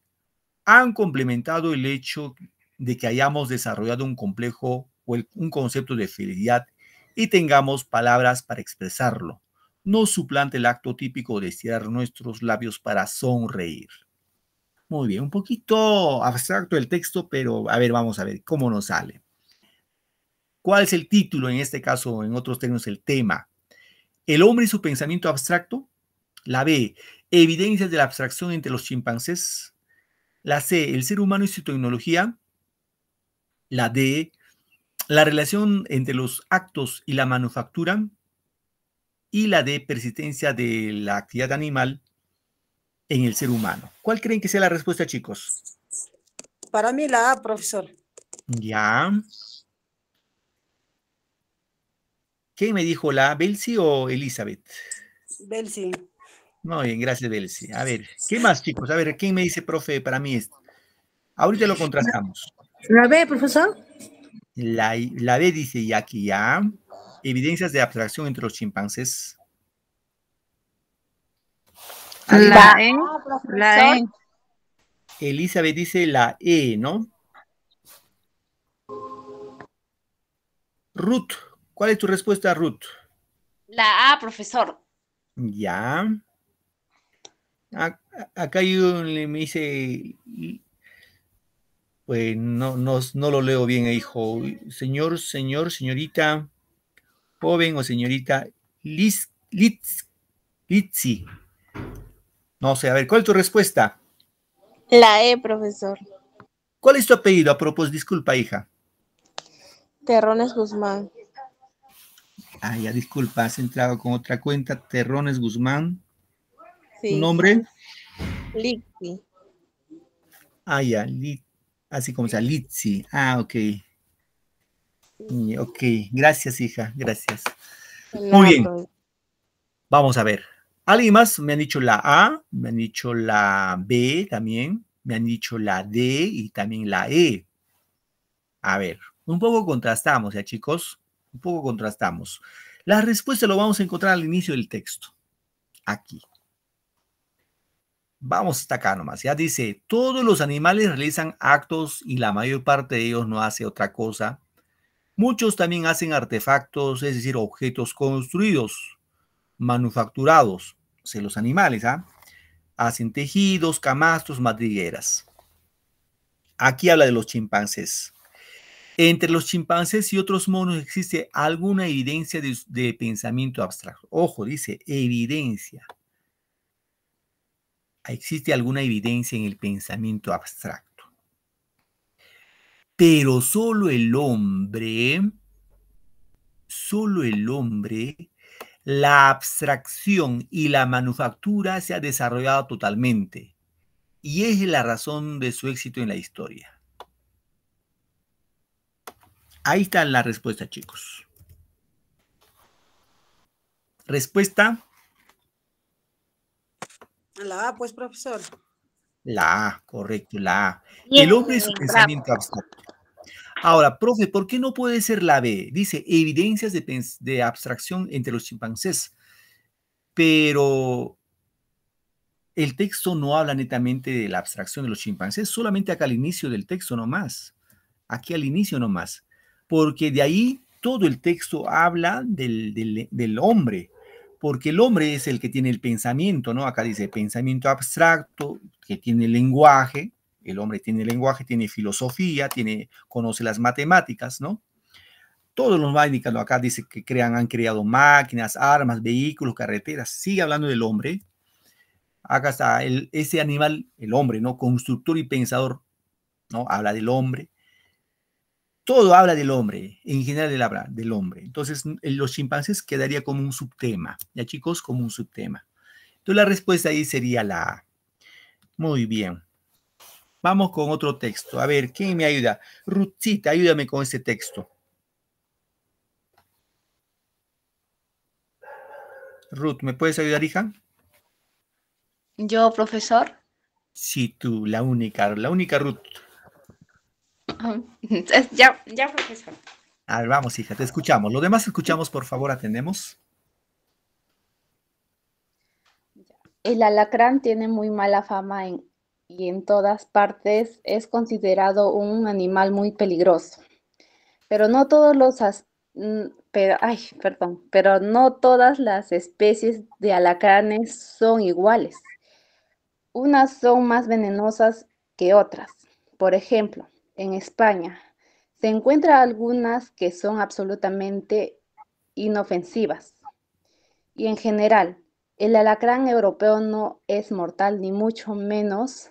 Han complementado el hecho de que hayamos desarrollado un complejo o un concepto de felicidad y tengamos palabras para expresarlo. No suplante el acto típico de estirar nuestros labios para sonreír. Muy bien, un poquito abstracto el texto, pero a ver, vamos a ver cómo nos sale. ¿Cuál es el título en este caso, en otros términos, el tema? ¿El hombre y su pensamiento abstracto? La B, evidencias de la abstracción entre los chimpancés. La C, el ser humano y su tecnología. La D, la relación entre los actos y la manufactura. Y la D, persistencia de la actividad animal en el ser humano. ¿Cuál creen que sea la respuesta, chicos? Para mí la A, profesor. Ya. ¿Quién me dijo la A, Belsi o Elizabeth? Belsi. Muy bien, gracias, Belsi. A ver, ¿qué más, chicos? A ver, ¿quién me dice, profe, para mí es? Ahorita lo contrastamos. ¿La B, profesor? La B dice ya aquí ya. Evidencias de abstracción entre los chimpancés. La E. La E. Elizabeth dice la E, ¿no? Ruth, ¿cuál es tu respuesta, Ruth? La A, profesor. Ya. Acá yo me dice, pues no lo leo bien, hijo. Señor, señorita, joven o señorita Litzi. No sé, a ver, ¿cuál es tu respuesta? La E, profesor. ¿Cuál es tu apellido? A propósito, disculpa, hija. Terrones Guzmán. Ah, ya, disculpa, has entrado con otra cuenta, Terrones Guzmán. Sí. ¿Tu nombre? Lixi. Ah, ya, así como sea, Litzi. Ah, ok. Ok, gracias, hija, gracias. Muy bien, vamos a ver. ¿Alguien más? Me han dicho la A, me han dicho la B también, me han dicho la D y también la E. A ver, un poco contrastamos, ¿ya, chicos? Un poco contrastamos. La respuesta lo vamos a encontrar al inicio del texto. Aquí. Vamos hasta acá nomás. Ya dice, todos los animales realizan actos y la mayor parte de ellos no hace otra cosa. Muchos también hacen artefactos, es decir, objetos construidos, manufacturados. O sea, los animales, ¿ah? Hacen tejidos, camastros, madrigueras. Aquí habla de los chimpancés. Entre los chimpancés y otros monos existe alguna evidencia de pensamiento abstracto. Ojo, dice evidencia. Existe alguna evidencia en el pensamiento abstracto. Pero solo el hombre, la abstracción y la manufactura se ha desarrollado totalmente. Y es la razón de su éxito en la historia. Ahí está la respuesta, chicos. Respuesta. La A, pues, profesor. La A, correcto, la A. El hombre es su pensamiento abstracto. Ahora, profe, ¿por qué no puede ser la B? Dice, evidencias de abstracción entre los chimpancés. Pero el texto no habla netamente de la abstracción de los chimpancés, solamente acá al inicio del texto nomás. Aquí al inicio nomás. Porque de ahí todo el texto habla del hombre. Porque el hombre es el que tiene el pensamiento, ¿no? Acá dice pensamiento abstracto, que tiene lenguaje. El hombre tiene lenguaje, tiene filosofía, conoce las matemáticas, ¿no? Todos los va indicando acá, dice que han creado máquinas, armas, vehículos, carreteras. Sigue hablando del hombre. Acá está ese animal, el hombre, ¿no? Constructor y pensador, ¿no? Habla del hombre. Todo habla del hombre, en general habla del hombre. Entonces, los chimpancés quedaría como un subtema, ¿ya, chicos? Como un subtema. Entonces, la respuesta ahí sería la A. Muy bien. Vamos con otro texto. A ver, ¿quién me ayuda? Ruthcita, ayúdame con este texto. Ruth, ¿me puedes ayudar, hija? Yo, profesor. Sí, tú, la única Ruth. Ya, profesor. A ver, vamos, hija, te escuchamos. Los demás escuchamos, por favor, atendemos. El alacrán tiene muy mala fama y en todas partes es considerado un animal muy peligroso. Pero no todos los pero no todas las especies de alacranes son iguales. Unas son más venenosas que otras. Por ejemplo, en España se encuentran algunas que son absolutamente inofensivas. Y en general, el alacrán europeo no es mortal, ni mucho menos,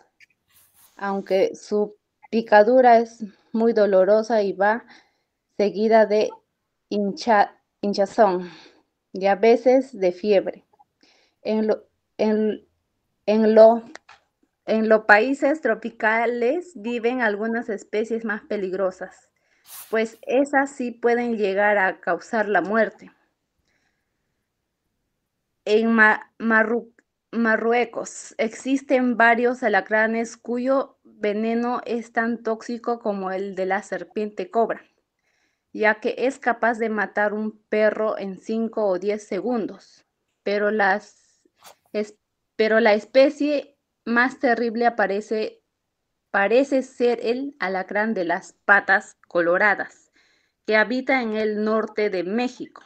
aunque su picadura es muy dolorosa y va seguida de hinchazón y a veces de fiebre. En lo- en- en lo- en los países tropicales viven algunas especies más peligrosas, pues esas sí pueden llegar a causar la muerte. En Marruecos existen varios alacranes cuyo veneno es tan tóxico como el de la serpiente cobra, ya que es capaz de matar un perro en 5 o 10 segundos. Pero, es- pero la especie más terrible parece ser el alacrán de las patas coloradas, que habita en el norte de México,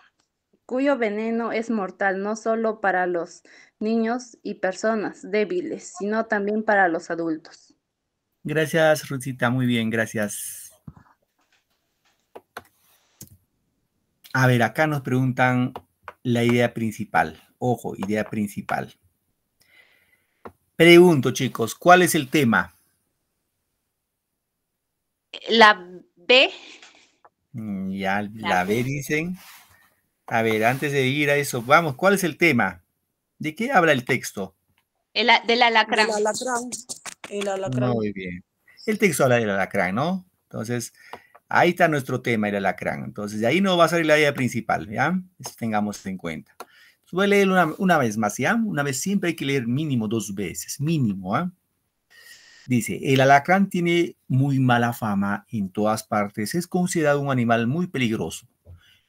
cuyo veneno es mortal no solo para los niños y personas débiles, sino también para los adultos. Gracias, Ruthita. Muy bien, gracias. A ver, acá nos preguntan la idea principal. Ojo, idea principal. Pregunto, chicos, ¿cuál es el tema? La B. Ya La la B dicen. A ver, antes de ir a eso, vamos, ¿cuál es el tema? ¿De qué habla el texto? Del alacrán. Del alacrán. El alacrán. Muy bien. El texto habla del alacrán, ¿no? Entonces, ahí está nuestro tema, el alacrán. Entonces, de ahí no va a salir la idea principal, ¿ya? Eso tengamos en cuenta. Voy a leer una vez más, ¿ya? Una vez siempre hay que leer mínimo 2 veces, mínimo, ¿ah? Dice, el alacrán tiene muy mala fama en todas partes. Es considerado un animal muy peligroso.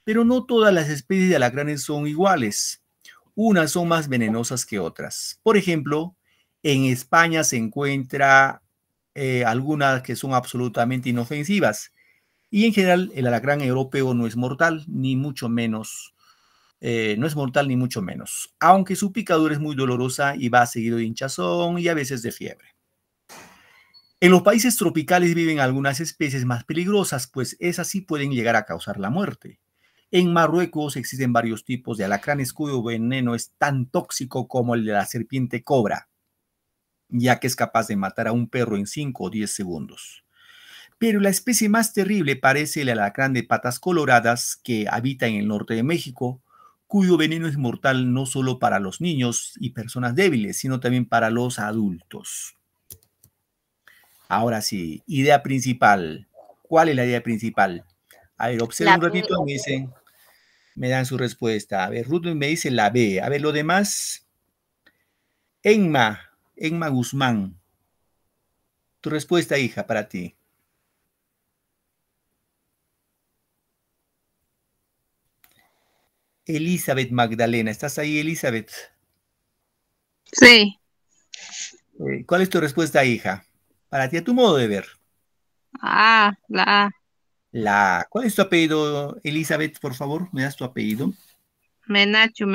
Pero no todas las especies de alacranes son iguales. Unas son más venenosas que otras. Por ejemplo, en España se encuentra algunas que son absolutamente inofensivas. Y en general, el alacrán europeo no es mortal, ni mucho menos. No es mortal, ni mucho menos. Aunque su picadura es muy dolorosa y va seguido de hinchazón y a veces de fiebre. En los países tropicales viven algunas especies más peligrosas, pues esas sí pueden llegar a causar la muerte. En Marruecos existen varios tipos de alacranes cuyo veneno es tan tóxico como el de la serpiente cobra, ya que es capaz de matar a un perro en 5 o 10 segundos. Pero la especie más terrible parece el alacrán de patas coloradas que habita en el norte de México, cuyo veneno es mortal no solo para los niños y personas débiles, sino también para los adultos. Ahora sí, idea principal. ¿Cuál es la idea principal? A ver, observen La un B. ratito, me dan su respuesta. A ver, Ruth me dice la B. A ver, lo demás. Enma Guzmán. Tu respuesta, hija, para ti. Elizabeth Magdalena. ¿Estás ahí, Elizabeth? Sí. ¿Cuál es tu respuesta, hija? Para ti, a tu modo de ver. La A. ¿Cuál es tu apellido, Elizabeth, por favor? ¿Me das tu apellido? Menacho.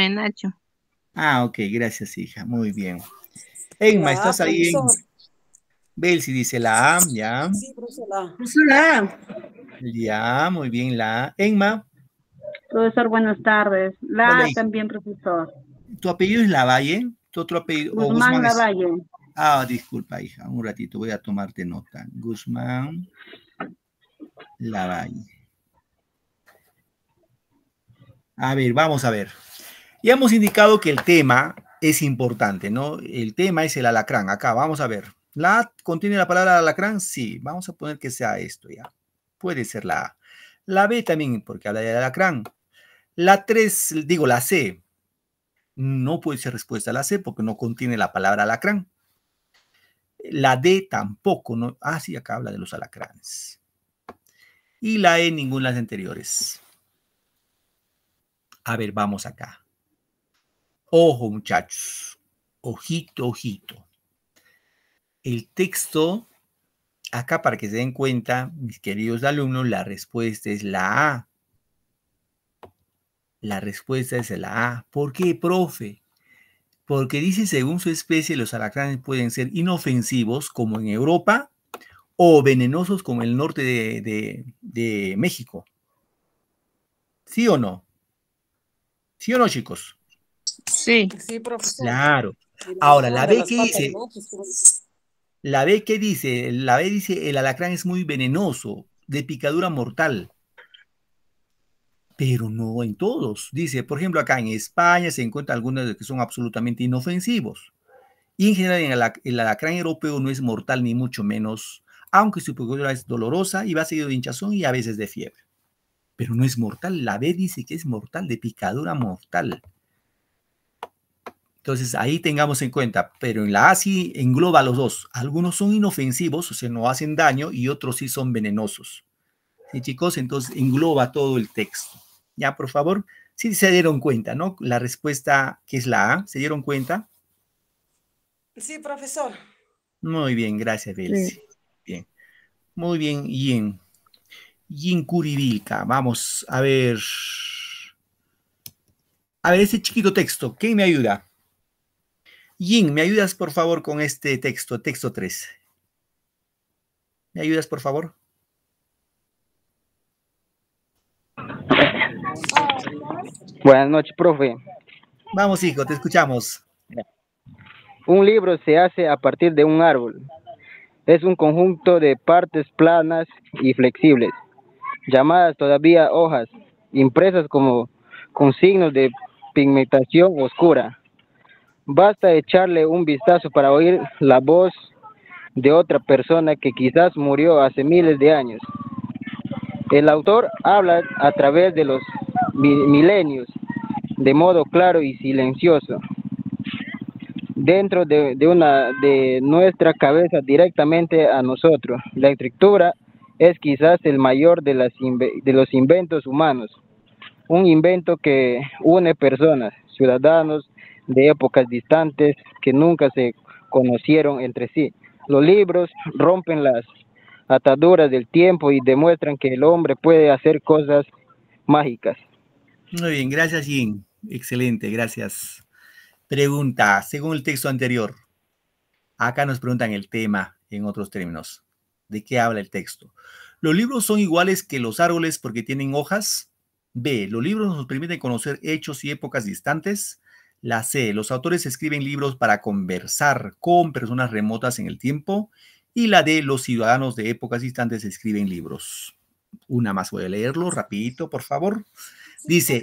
Ah, ok, gracias, hija. Muy bien. Enma, La A, ¿estás ahí en profesor. Belsi? Dice la A, ya. Sí, profesor, la A. Profesora, Ya, muy bien, la A. Enma, profesor, buenas tardes. ¿cuál La es? A también, profesor. ¿Tu apellido es Lavalle? ¿Tu otro apellido? ¿O Guzmán Guzmán es? Lavalle. Ah, disculpa, hija, un ratito, voy a tomarte nota. Guzmán Lavalle. A ver, vamos a ver. Ya hemos indicado que el tema es importante, ¿no? El tema es el alacrán. Acá, vamos a ver. ¿La A contiene la palabra alacrán? Sí, vamos a poner que sea esto ya. Puede ser la A. La B también, porque habla de alacrán. La 3, digo, la C. No puede ser respuesta a la C porque no contiene la palabra alacrán. La D tampoco, ¿no? Ah, sí, acá habla de los alacranes. Y la E, ninguna de las anteriores. A ver, vamos acá. Ojo, muchachos. Ojito, ojito. El texto, acá para que se den cuenta, mis queridos alumnos, la respuesta es la A. La respuesta es la A. ¿Por qué, profe? Porque dice, según su especie, los alacranes pueden ser inofensivos, como en Europa, o venenosos, como en el norte de México. ¿Sí o no? ¿Sí o no, chicos? Sí. Sí, profesor. Claro. Y Ahora, la de B, las ¿qué patas, dice? ¿no? La B, ¿qué dice? La B dice, el alacrán es muy venenoso, de picadura mortal. Pero no en todos. Dice, por ejemplo, acá en España se encuentran algunos que son absolutamente inofensivos. Y en general el alacrán europeo no es mortal ni mucho menos, aunque su picadura es dolorosa y va seguido de hinchazón y a veces de fiebre. Pero no es mortal. La B dice que es mortal, de picadura mortal. Entonces ahí tengamos en cuenta, pero en la A sí engloba a los dos. Algunos son inofensivos, o sea, no hacen daño, y otros sí son venenosos. ¿Sí, chicos? Entonces engloba todo el texto. Ya, por favor, sí se dieron cuenta, ¿no? La respuesta que es la A, ¿se dieron cuenta? Sí, profesor. Muy bien, gracias, Belsi. Bien. Muy bien, Yin. Yin Curivilca. Vamos a ver. A ver, ese chiquito texto, ¿quién me ayuda? Yin, ¿me ayudas por favor con este texto, texto 3? ¿Me ayudas por favor? Buenas noches, profe. Vamos, hijo, te escuchamos. Un libro se hace a partir de un árbol. Es un conjunto de partes planas y flexibles, llamadas todavía hojas, impresas como con signos de pigmentación oscura. Basta echarle un vistazo para oír la voz de otra persona que quizás murió hace miles de años. El autor habla a través de los milenios, de modo claro y silencioso, dentro de nuestra cabeza directamente a nosotros. La escritura es quizás el mayor de los inventos humanos, un invento que une personas, ciudadanos de épocas distantes que nunca se conocieron entre sí. Los libros rompen las ataduras del tiempo y demuestran que el hombre puede hacer cosas mágicas. Muy bien, gracias, Yin. Excelente, gracias. Pregunta, según el texto anterior, acá nos preguntan el tema en otros términos. ¿De qué habla el texto? ¿Los libros son iguales que los árboles porque tienen hojas? B. ¿Los libros nos permiten conocer hechos y épocas distantes? La C. ¿Los autores escriben libros para conversar con personas remotas en el tiempo? Y la D. ¿Los ciudadanos de épocas distantes escriben libros? Una más, voy a leerlo rapidito, por favor. Dice,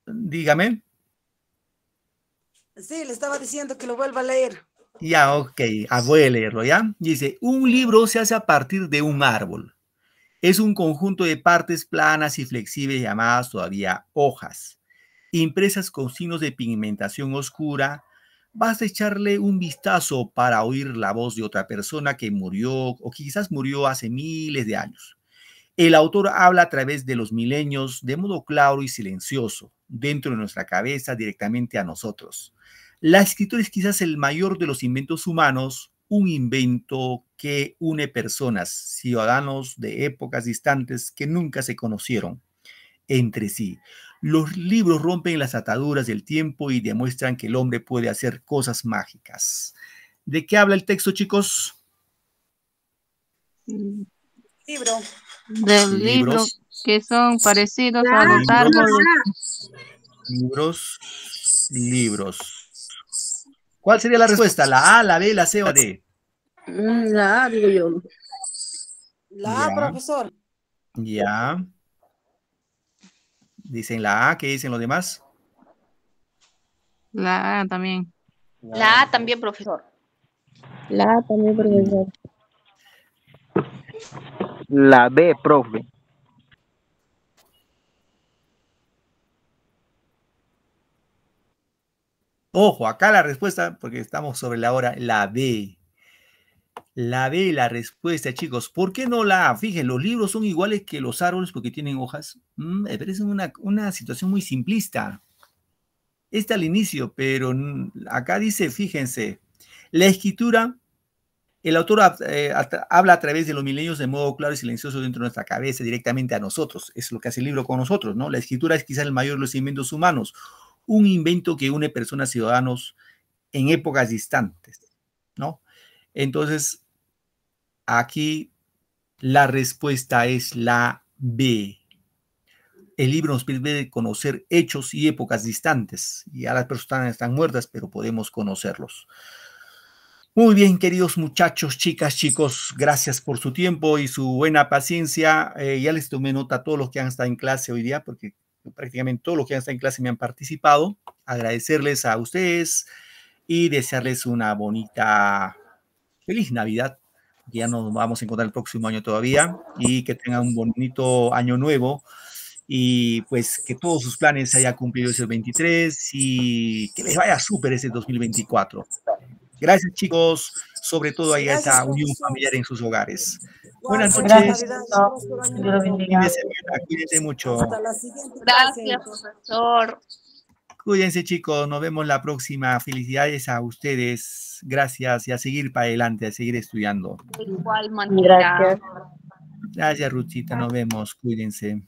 dígame. Sí, le estaba diciendo que lo vuelva a leer. Ya, ok, voy a leerlo, ¿ya? Dice, un libro se hace a partir de un árbol. Es un conjunto de partes planas y flexibles llamadas todavía hojas, impresas con signos de pigmentación oscura. Basta echarle un vistazo para oír la voz de otra persona que murió o quizás murió hace miles de años. El autor habla a través de los milenios de modo claro y silencioso, dentro de nuestra cabeza, directamente a nosotros. La escritura es quizás el mayor de los inventos humanos, un invento que une personas, ciudadanos de épocas distantes que nunca se conocieron entre sí. Los libros rompen las ataduras del tiempo y demuestran que el hombre puede hacer cosas mágicas. ¿De qué habla el texto, chicos? Libro. Del libro Libros. que son parecidos a los Libros. árboles. Libros. ¿Cuál sería la respuesta? ¿La A, la B, la C o la D? La A, digo yo. La A, Ya. profesor. Ya. Dicen la A, ¿qué dicen los demás? La A también. La A también, profesor. La A también, profesor. La B, profe. Ojo, acá la respuesta, porque estamos sobre la hora, la B. La B, la respuesta, chicos. ¿Por qué no la A? Fíjense, los libros son iguales que los árboles porque tienen hojas. Me parece una situación muy simplista. Está al inicio, pero acá dice, fíjense, la escritura, el autor habla a través de los milenios de modo claro y silencioso dentro de nuestra cabeza, directamente a nosotros. Es lo que hace el libro con nosotros, ¿no? La escritura es quizás el mayor de los inventos humanos, un invento que une personas y ciudadanos en épocas distantes, ¿no? Entonces, aquí la respuesta es la B. El libro nos permite conocer hechos y épocas distantes. Ya las personas están muertas, pero podemos conocerlos. Muy bien, queridos muchachos, chicas, chicos, gracias por su tiempo y su buena paciencia. Ya les tomé nota a todos los que han estado en clase hoy día, porque prácticamente todos los que han estado en clase me han participado. Agradecerles a ustedes y desearles una bonita, feliz Navidad. Ya nos vamos a encontrar el próximo año todavía y que tengan un bonito año nuevo. Y pues que todos sus planes se haya cumplido ese 23 y que les vaya súper ese 2024. Gracias, chicos, sobre todo a esa unión familiar en sus hogares. Buenas noches. Cuídense mucho. Hasta la siguiente Gracias, clase. profesor. Cuídense, chicos. Nos vemos la próxima. Felicidades a ustedes. Gracias y a seguir para adelante, a seguir estudiando. De igual manera. Gracias. Gracias, Ruchita. Nos vemos. Cuídense.